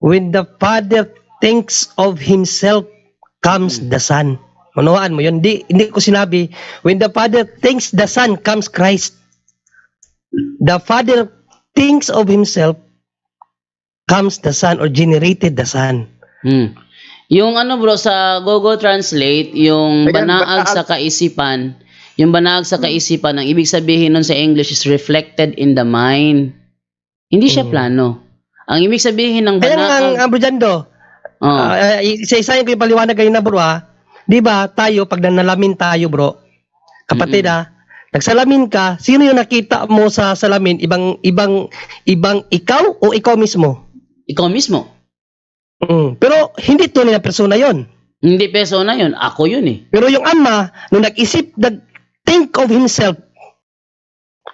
C: When the Father thinks of Himself, comes the Son. Manuhaan mo yun. Hindi ko sinabi, when the Father thinks the Son, comes Christ. The Father thinks of Himself, comes the Son, or generated the Son.
A: Yung ano bro, sa Google Translate, yung
E: Ayan,
A: banaag sa kaisipan, yung banaag sa kaisipan, ang ibig sabihin nun sa English is reflected in the mind. Hindi siya plano. Ang ibig sabihin ng
C: Kaya nga,
A: banaag...
C: ang Bordando, isa-isa yung paliwanag kayo na bro, di ba, tayo, pag nanalamin tayo, bro, kapatid, nagsalamin ka, sino yung nakita mo sa salamin? Ibang ikaw o ikaw mismo?
A: Ikaw mismo.
C: Pero hindi tunay na persona yon.
A: Hindi persona yun. Ako yun eh.
C: Pero yung ama, nung nag-isip, think of himself,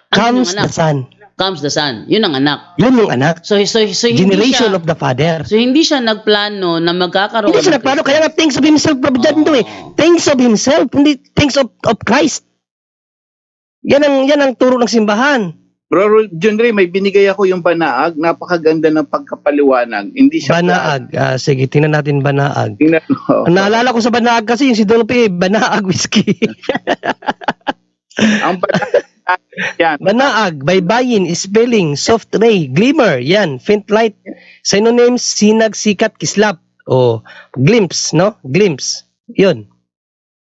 C: comes
A: Ano yung
C: the Son.
A: Comes the Son. Yun ang anak.
C: Yun yung anak.
A: So hindi
C: Generation
A: siya,
C: of the Father.
A: So hindi siya nagplano na magkakaroon.
C: Hindi siya nagplano, kaya nga thinks of himself, Bro Jando, eh. Thinks of himself, hindi thinks of Christ. Yan ang turo ng simbahan.
E: Bro, John Ray, may binigay ako yung banaag. Napakaganda ng pagkapaliwanag. Hindi siya
C: Banaag. Sige, tingnan natin Banaag.
E: Tingnan mo.
C: Ang naalala ko sa Banaag kasi yung si Dolphy, Banaag whiskey.
E: Ang banaag yan.
C: Banaag, baybayin, spelling, soft ray, glimmer, yan, faint light, synonyms, sinag, sikat, kislap, o glimpse, no? Glimpse, yun.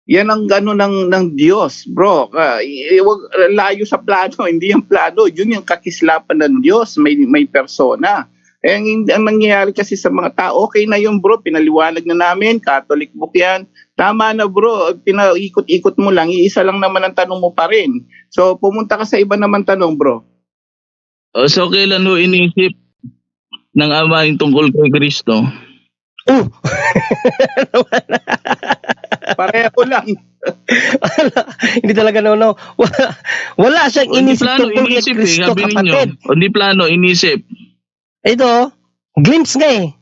E: Yan ang ng Diyos, bro. Wag layo sa plano, hindi yung plano. Yun yung kakislapan ng Diyos, may persona. Ang nangyayari kasi sa mga tao, okay na yun bro, pinaliwanag na namin, Catholic book yan. Tama na bro, pinaikot-ikot mo lang, iisa lang naman ang tanong mo pa rin. So pumunta ka sa iba naman tanong bro.
B: So kailan ho iniisip ng Ama yung tungkol kay Kristo?
E: Pareho lang.
C: Hindi talaga no. Wala siyang
B: Hindi
C: inisip
B: plano,
C: tungkol kay
B: inisip
C: Kristo,
B: sabi ninyo.
C: kapatid.
B: Hindi plano, inisip.
C: Ito, glimpse nga eh.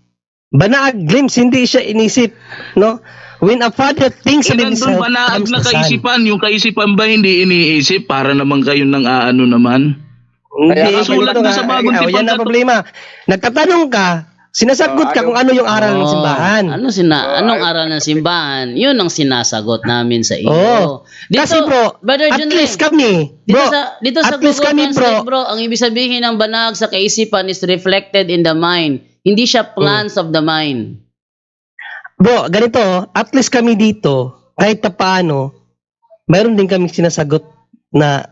C: Banaag, glimpse, hindi siya inisip, no? When a father thinks of
B: Nandun
C: himself,
B: banaag
C: comes
B: na
C: the Son.
B: kaisipan. Yung kaisipan ba hindi iniisip? Para naman kayo ng aano naman.
C: Hindi,
E: Kaya
B: sulat na sa bagong
C: yan
B: tipang
C: ang problema. Nagtatanong ka, sinasagot ka kung ano yung aral ng simbahan.
A: Anong aral ng simbahan? Yun ang sinasagot namin sa iyo.
C: Oo. Kasi bro,
A: Brother
C: at
A: John
C: least
A: Ray,
C: kami, bro,
A: dito sa
C: at least
A: Google
C: kami,
A: Translate, bro, ang ibig sabihin ng banag sa kaisipan is reflected in the mind. Hindi siya plans of the mind.
C: Bro, ganito, at least kami dito, kahit na paano, mayroon din kami sinasagot na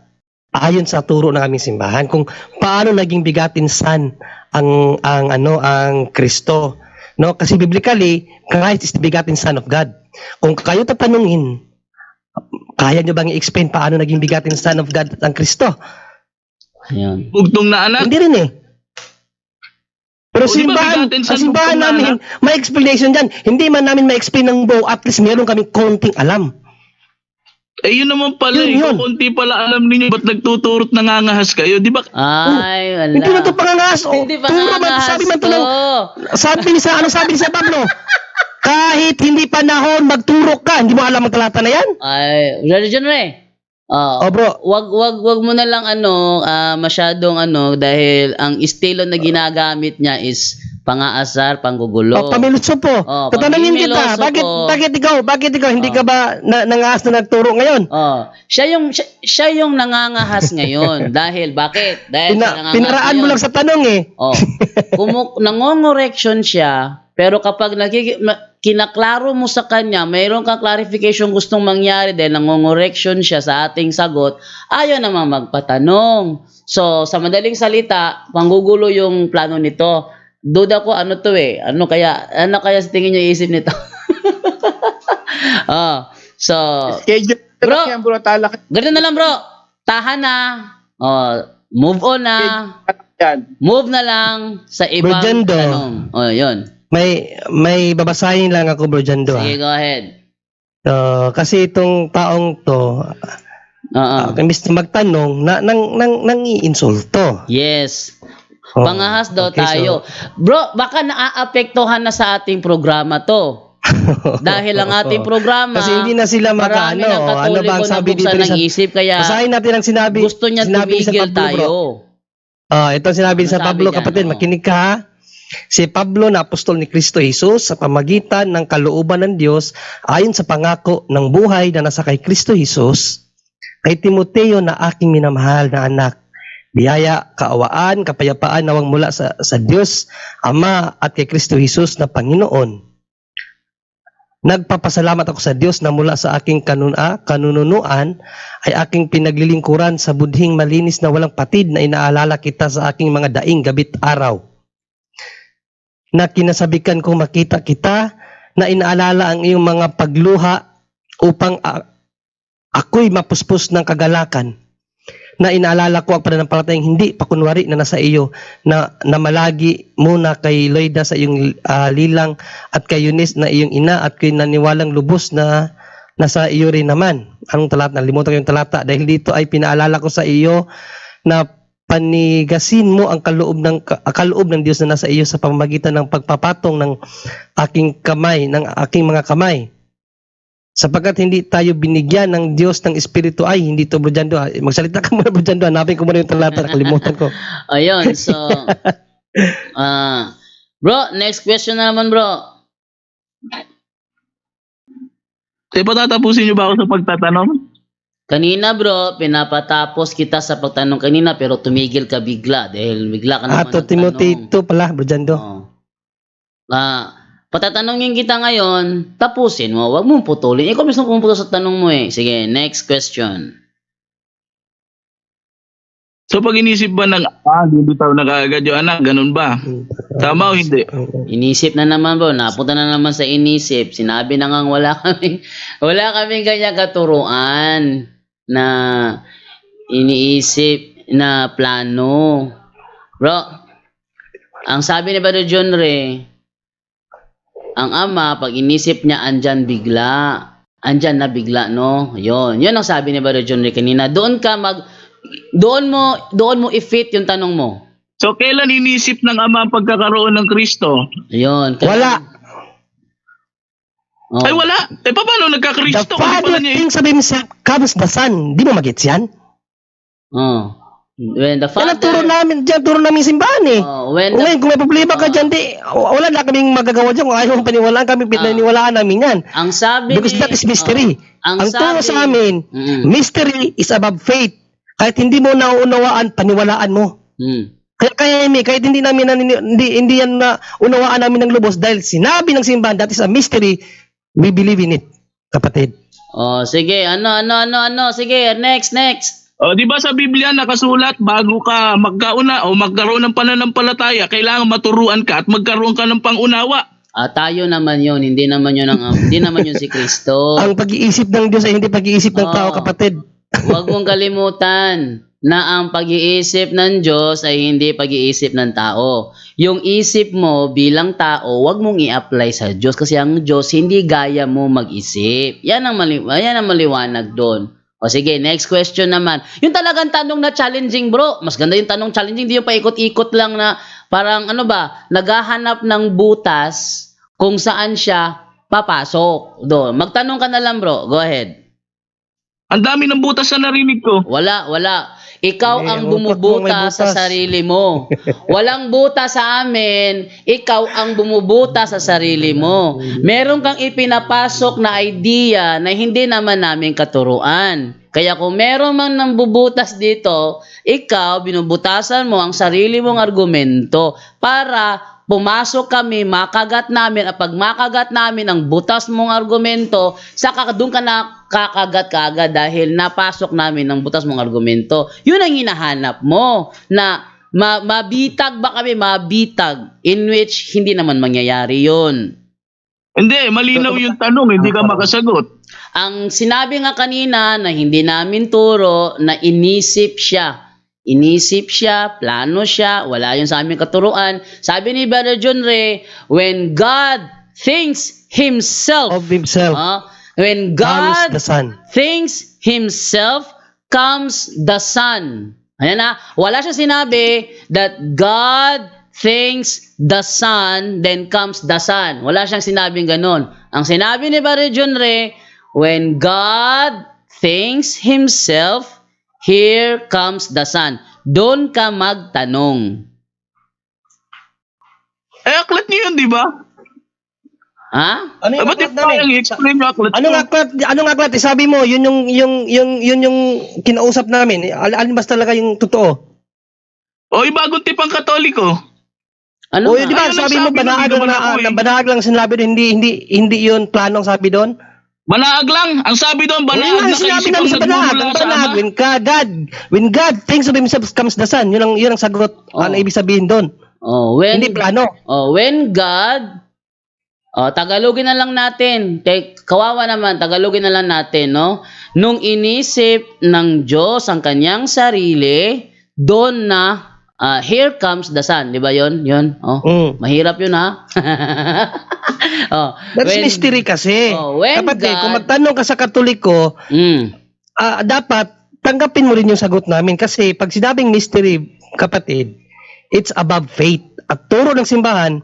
C: ayon sa turo ng aming simbahan kung paano naging bigatin Son ang Kristo. No, kasi biblically, Christ is the begotten Son of God. Kung kayo tatanungin, kaya nyo bang i-explain paano naging begotten Son of God ang Kristo?
A: Ayun.
B: Bugtong na anak.
C: Hindi rin eh. Pero
B: O, di ba
C: simbahan,
B: begotten
C: sa
B: son
C: simbahan
B: bugtong na
C: namin, may explanation dyan. Hindi man namin ma-explain ng buo, at least meron kaming konting alam.
B: Yun naman pala.
C: Yun.
B: Konti pala alam ninyo. Ba't nagtuturot nangangahas kayo? Di ba?
A: Ay, wala.
C: Hindi na ito pangangas.
A: Hindi pa
C: Turo man, sabi man ito ng, sabi ni sa Pablo, kahit hindi panahon, magturo ka. Hindi mo alam ang talata na yan?
A: Ay, Brother John Ray.
C: Oh, bro.
A: Wag mo na lang masyadong dahil ang estilo na ginagamit niya is pangaasar, panggugulo.
C: Pamiluso po. Tatanungin kita,
A: pamimiloso
C: bakit ikaw, hindi ka ba nangaas na nagturo ngayon?
A: Siya yung nangangahas ngayon. Dahil bakit? Dahil siya nangangahas
C: Pinaraan mo
A: ngayon.
C: lang sa tanong eh.
A: Nangongorection siya, pero kapag kinaklaro mo sa kanya, mayroon kang clarification gustong mangyari dahil nangongorection siya sa ating sagot, ayaw naman magpatanong. So, sa madaling salita, panggugulo yung plano nito. Duda ko ano kaya sa tingin niyo iisip nito? So,
E: Schedule
A: Bro.
E: yan bro, talak
A: ganun na lang bro. Tahan na. Move on na.
E: yan.
A: Move na lang sa ibang
C: Brojando.
A: tanong. Yun.
C: May babasahin lang ako, Bro Jando.
A: Sige, go ahead.
C: Kasi itong taong to,
A: Oo.
C: imbis na magtanong, nang iinsulto.
A: Yes.
C: Oh,
A: Pangahas daw
C: okay,
A: tayo. Bro, baka naaapektuhan na sa ating programa to. Dahil ang ating programa,
C: Kasi hindi na sila
A: marami ng
C: ano
A: Katoliko
C: bang
A: na
C: sabi dito
A: buksan ng
C: sa
A: isip, kaya
C: basahin natin ang sinabi.
A: gusto niya
C: sinabi ni sa
A: tumigil
C: Pablo,
A: tayo.
C: bro. Ito sinabi ni sa
A: Ano sabi
C: Pablo,
A: niya?
C: kapatid,
A: Oo.
C: makinig ka ha. Si Pablo na apostol ni Kristo Jesus sa pamagitan ng kalooban ng Diyos ayon sa pangako ng buhay na nasa kay Kristo Jesus, kay Timoteo na aking minamahal na anak. Biyaya, kaawaan, kapayapaan nawang mula sa Diyos, Ama at kay Kristo Jesus na Panginoon. Nagpapasalamat ako sa Diyos na mula sa aking kanunuan ay aking pinaglilingkuran sa budhing malinis na walang patid na inaalala kita sa aking mga daing gabit araw. Na kinasabikan kong makita kita, na inaalala ang iyong mga pagluha upang ako'y mapuspos ng kagalakan. Na inaalala ko ang pananampalatayang hindi pakunwari na nasa iyo, na malagi muna kay Loida sa iyong lilang at kay Eunice na iyong ina at kay naniwalang lubos na nasa iyo rin naman. Anong talata? Nalimutan ko yung talata. Dahil dito ay pinaalala ko sa iyo na panigasin mo ang kaloob ng Diyos na nasa iyo sa pamamagitan ng pagpapatong ng aking mga kamay. Sapagkat hindi tayo binigyan ng Diyos ng Espiritu. Ay, hindi to, Bro Jando. Magsalita ka muna, Bro Jando. Hanapin ko muna yung talata. Nakalimutan ko.
A: Ayun, so bro, next question na naman, bro.
B: Patatapusin niyo ba ako sa pagtatanong?
A: Kanina, bro, pinapatapos kita sa pagtanong kanina pero tumigil ka bigla dahil bigla ka naman
C: To Timothy 2 pala, Bro Jando.
A: Patatanungin kita ngayon, tapusin mo, wag mong putulin. Ikaw mismo pumuputol sa tanong mo eh. Sige, next question.
B: So pag inisip ba ng bibitaw na kaagad yung anak, ganun ba? Tama o hindi?
A: Inisip na naman, bro. Napunta na naman sa inisip. Sinabi na nga wala kaming ganyan katuruan na iniisip na plano. Bro, ang sabi ni Brother John Ray, ang ama, pag inisip niya, andyan na bigla, no? Yun ang sabi ni Brother John Ray kanina. Doon mo i-fit yung tanong mo.
B: So kailan inisip ng ama ang pagkakaroon ng Kristo?
A: Yun.
C: Wala.
A: Oh.
B: Ay wala. Paano
C: The
B: nagka-Kristo?
C: Father thinks of himself comes the Son. Di mo magets yan?
A: Oh. When the
C: Yan ang
A: Father...
C: turo namin simbahan eh.
A: Oh, when
C: Ngayon, kung may problema ka dyan, wala na kaming magagawa dyan. Kung ayaw mong paniwalaan, kami pinaniwalaan namin yan.
A: ang sabi
C: Because that is mystery. Ang turo
A: sabi-
C: sa amin, mystery is above faith. Kahit hindi mo nauunawaan, paniwalaan mo. Kaya kahit hindi yan na unawaan namin ng lubos dahil sinabi ng simbahan, that is a mystery, we believe in it, kapatid.
A: Oh, sige. Ano. Sige, next.
B: O, di ba sa Biblia nakasulat, bago ka magkauna o magkaroon ng pananampalataya, kailangan maturuan ka at magkaroon ka ng pangunawa.
A: Tayo naman yun. Hindi naman yun si Kristo.
C: Ang pag-iisip ng Diyos ay hindi pag-iisip ng tao, kapatid.
A: Huwag mong kalimutan na ang pag-iisip ng Diyos ay hindi pag-iisip ng tao. Yung isip mo bilang tao, huwag mong i-apply sa Diyos kasi ang Diyos hindi gaya mo mag-isip. Yan ang maliwanag doon. O sige, next question naman. Yung talagang tanong na challenging, bro. Mas ganda yung tanong challenging, hindi yung paikot-ikot lang na parang naghahanap ng butas kung saan siya papasok. Doon. Magtanong ka na lang, bro. Go ahead.
B: Ang dami ng butas na narinig ko.
A: Wala. Ikaw
C: May
A: ang
C: utak mo, may
A: bumubuta sa
C: butas.
A: sarili mo. Walang buta sa amin, ikaw ang bumubuta sa sarili mo. Meron kang ipinapasok na idea na hindi naman namin katuruan. Kaya kung meron man nang bubutas dito, ikaw binubutasan mo ang sarili mong argumento para pumasok kami, makagat namin, at pag makagat namin ang butas mong argumento, saka doon ka na kakagat ka agad dahil napasok namin ang butas mong argumento. Yun ang hinahanap mo, na mabitag ba kami? Mabitag, in which hindi naman mangyayari yun.
B: Hindi, malinaw yung tanong, hindi ka makasagot.
A: Ang sinabi nga kanina na hindi namin turo na inisip siya. Inisip siya, plano siya, wala yun sa aming katuruan. Sabi ni Brother John Ray, when God thinks Himself,
C: Of himself.
A: When
C: comes
A: God
C: the Son.
A: thinks Himself, comes the Son. Ayan na, wala siya sinabi that God thinks the Son, then comes the Son. Wala siyang sinabing ganun. Ang sinabi ni Brother John Ray, when God thinks Himself, here comes the Son. Doon ka magtanong.
B: Aklat niyo yun, di ba?
A: Ha?
C: Ano yung
B: Ba't
C: aklat
B: di pa yung
C: namin?
B: explain yung aklat
C: Anong
B: niyo?
C: aklat? Anong aklat? Sabi mo, yun yung kinausap namin. Alin ba talaga yung totoo?
B: O, bagong tipang Katoliko.
A: Ano
C: O,
A: nga?
C: di ba,
B: Ayun ang
C: sabi mo,
B: sabi
C: banahag
B: nun,
C: lang,
B: di naman ako eh.
C: banahag lang sinabi doon, hindi yun planong sabi doon?
B: Banaag lang. Ang sabi doon,
C: Yun
B: banaag
C: ang
B: na
C: sinabi
B: kaisip
C: namin
B: ang
C: sa banahag.
B: nagmumula
C: Ang
B: sa
C: banahag,
B: Ama.
C: when God thinks of Himself comes the Son. Yun ang sagot.
A: Oh.
C: Ano ibig sabihin doon? Hindi plano.
A: When God, Tagalogin na lang natin. Kawawa naman, Tagalogin na lang natin, no? Nung inisip ng Diyos ang kanyang sarili, doon na, here comes the Son. Di ba yun? Yun. Mahirap yun, ha?
C: That's mystery kasi.
A: When
C: Kapatid,
A: God-
C: kung magtanong ka sa Katoliko, dapat tanggapin mo rin yung sagot namin kasi pag sinabing mystery, kapatid, it's above faith. At turo ng simbahan,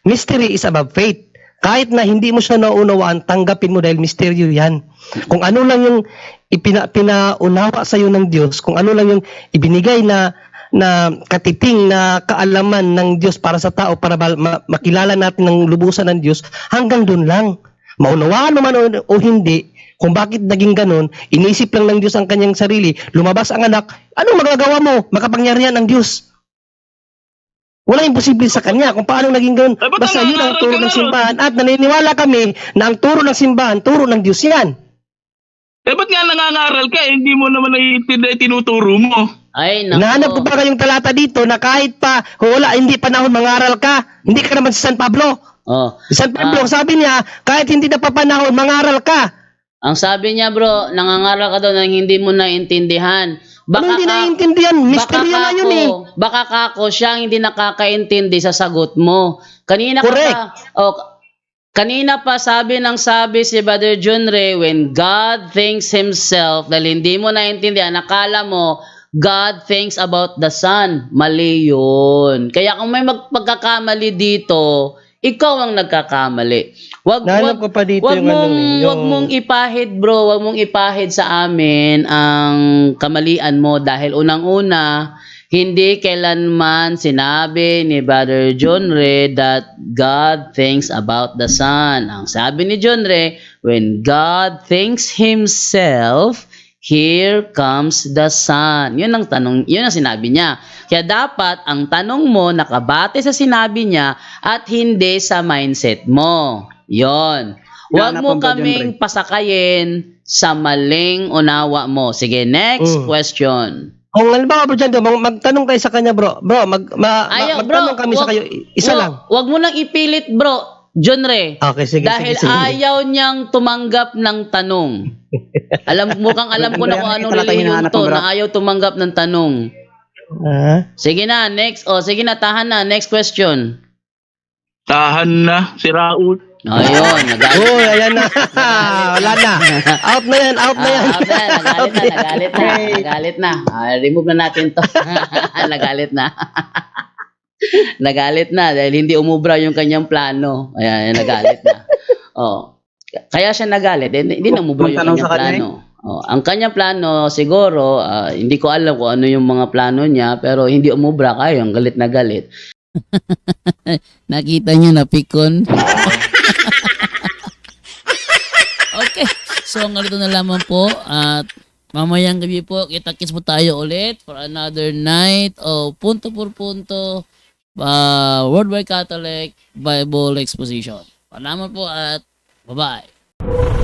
C: mystery is above faith. Kahit na hindi mo siya naunawaan, tanggapin mo dahil misteryo yan. Kung ano lang yung pinaunawa sa iyo ng Diyos, kung ano lang yung ibinigay na katiting na kaalaman ng Diyos para sa tao, para makilala natin ng lubusan ng Diyos, hanggang doon lang. Maunawaan mo man o hindi, kung bakit naging ganun, inisip lang ng Diyos ang kanyang sarili, lumabas ang anak, anong magagawa mo? Makapangyarihan ng Diyos. Walang imposible sa kanya kung paano naging ganun.
B: Ba't
C: Basta yun ang
B: nangangaral
C: turo
B: ka
C: ng
B: nga,
C: simbahan at naniniwala kami na ang turo ng simbahan, turo ng Diyos yan.
B: Ba't nga nangangaral ka? Hindi mo naman tinuturo mo.
A: Ay, nako.
C: Nahanap ko pa kayong talata dito na kahit pa, wala, hindi panahon mangaral ka, hindi ka naman si San Pablo. Si San Pablo, sabi niya, kahit hindi na papanahon, mangaral ka.
A: Ang sabi niya, bro, nangangaral ka daw na hindi mo naintindihan.
C: Ano hindi naiintindihan? Mystery na yun eh.
A: Baka kako siya ang hindi nakakaintindi sa sagot mo. Kanina
C: Correct.
A: kanina pa sabi si Brother John Ray, when God thinks Himself, dahil hindi mo naintindihan, nakala mo, God thinks about the Son. Mali yun. Kaya kung may pagkakamali dito, ikaw ang nagkakamali.
C: Nahanap ko pa dito yung
A: Wag mong ipahid, bro. Wag mong ipahid sa amin ang kamalian mo dahil unang-una, hindi kailanman sinabi ni Brother John Ray that God thinks about the Son. Ang sabi ni John Ray, when God thinks Himself, here comes the Son. Yun ang tanong, yun ang sinabi niya. Kaya dapat ang tanong mo nakabate sa sinabi niya at hindi sa mindset mo. Yon. Huwag mo kaming pasakayin sa maling unawa mo. Sige, next question.
C: Kung halimbawa bro dyan, magtanong kayo sa kanya bro. Magtanong kami sa kayo. Isa lang.
A: Huwag mo lang ipilit bro, John Ray.
C: Okay, sige.
A: Dahil ayaw niyang tumanggap ng tanong. Alam ko na kung anong liliyon to na ayaw tumanggap ng tanong. Sige na, next. Sige na, tahan na. Next question.
B: Tahan na, si Raul.
A: Ayun, nagalit.
C: Ayan na. Wala na. Out na yan.
A: Nagalit na. Remove na natin to. Nagalit na. Nagalit na dahil hindi umubra yung kanyang plano. Ayan, nagalit na. Kaya siya nagalit. Hindi na umubra yung kanyang plano. Ang kanyang plano siguro, hindi ko alam kung ano yung mga plano niya, pero hindi umubra kayo, ang galit na galit.
F: Nakita niyo na pikon. Okay. So ganito na lamang po at mamayang gabi po kita-kits po tayo ulit for another night of punto por punto Worldwide Catholic Bible Exposition. Salamat po at bye-bye.